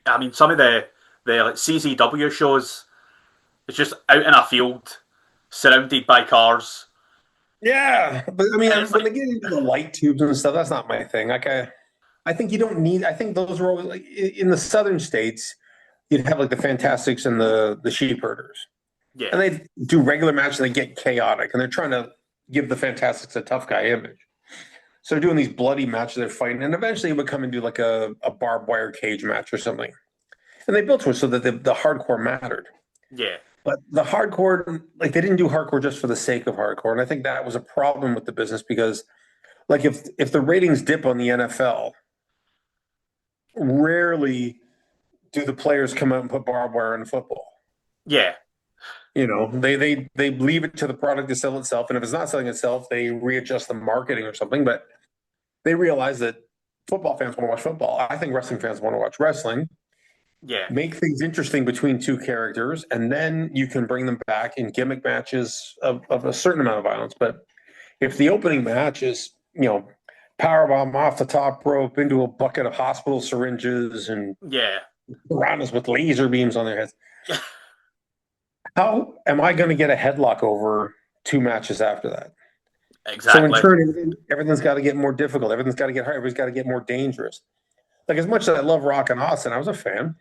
I mean, some of the like CZW shows, it's just out in a field, surrounded by cars. Yeah, but I mean, And it's when like, they get into the light tubes and stuff, that's not my thing. Like, I think you don't need. I think those were always like in the southern states, you'd have like the Fantastics and the Sheep Herders, yeah, and they do regular matches and they get chaotic, and they're trying to give the Fantastics a tough guy image. So they're doing these bloody matches, they're fighting, and eventually it would come and do like a barbed wire cage match or something. And they built to it so that the hardcore mattered. yeah, But the hardcore, like they didn't do hardcore just for the sake of hardcore, and I think that was a problem with the business because, like, if the ratings dip on the NFL, rarely do the players come out and put barbed wire in football. yeah, They leave it to the product to sell itself, and if it's not selling itself, they readjust the marketing or something. But they realize that football fans want to watch football. I think wrestling fans want to watch wrestling. yeah, Make things interesting between two characters, and then you can bring them back in gimmick matches of a certain amount of violence. But if the opening match is, power bomb off the top rope into a bucket of hospital syringes and yeah, piranhas with laser beams on their heads, how am I going to get a headlock over two matches after that? So in exactly. turn, everything's got to get more difficult. Everything's got to get hard. Everything's got to get more dangerous. Like as much as I love Rock and Austin, I was a fan,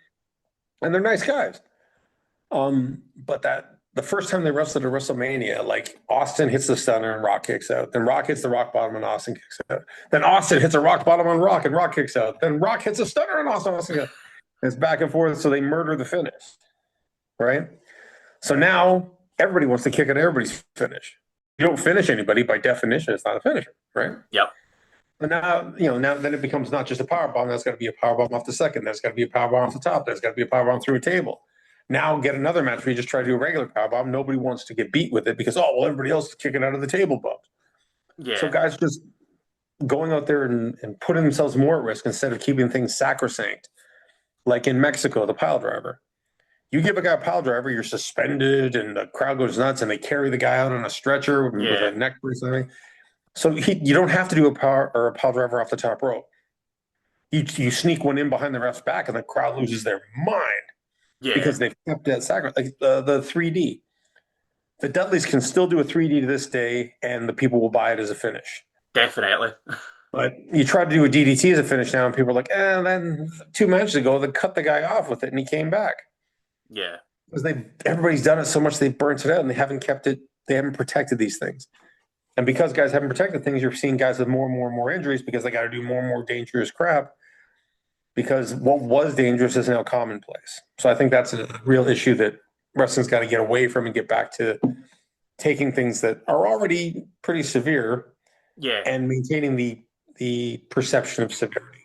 and they're nice guys. But that the first time they wrestled at WrestleMania, like Austin hits the stunner and Rock kicks out. Then Rock hits the rock bottom and Austin kicks out. Then Austin hits a rock bottom on Rock and Rock kicks out. Then Rock hits a stunner and Austin kicks out. It's back and forth, so they murder the finish, right? So now everybody wants to kick at everybody's finish. You don't finish anybody by definition; it's not a finisher, right? Yep, But now, now then it becomes not just a power bomb. That's got to be a power bomb off the second. That's got to be a power bomb off the top. That's got to be a power bomb through a table. Now get another match where you just try to do a regular power bomb. Nobody wants to get beat with it because everybody else is kicking out of the table bumps. So yeah, guys just going out there and putting themselves more at risk instead of keeping things sacrosanct. Like in Mexico, the pile driver. You give a guy a pile driver, you're suspended, and the crowd goes nuts, and they carry the guy out on a stretcher with yeah, a neck brace and everything. So you don't have to do a power or a pile driver off the top rope. You sneak one in behind the ref's back, and the crowd loses their mind yeah, because they've kept that sacrifice. Like the 3D, the Dudleys can still do a 3D to this day, and the people will buy it as a finish. definitely. But you try to do a DDT as a finish now, and people are like, then 2 matches ago, they cut the guy off with it, and he came back Yeah, because everybody's done it so much they've burnt it out, and they haven't kept it. They haven't protected these things. And because guys haven't protected things, you're seeing guys with more and more and more injuries because they got to do more and more dangerous crap because what was dangerous is now commonplace. So I think that's a real issue that wrestling's got to get away from and get back to taking things that are already pretty severe yeah. and maintaining the perception of severity.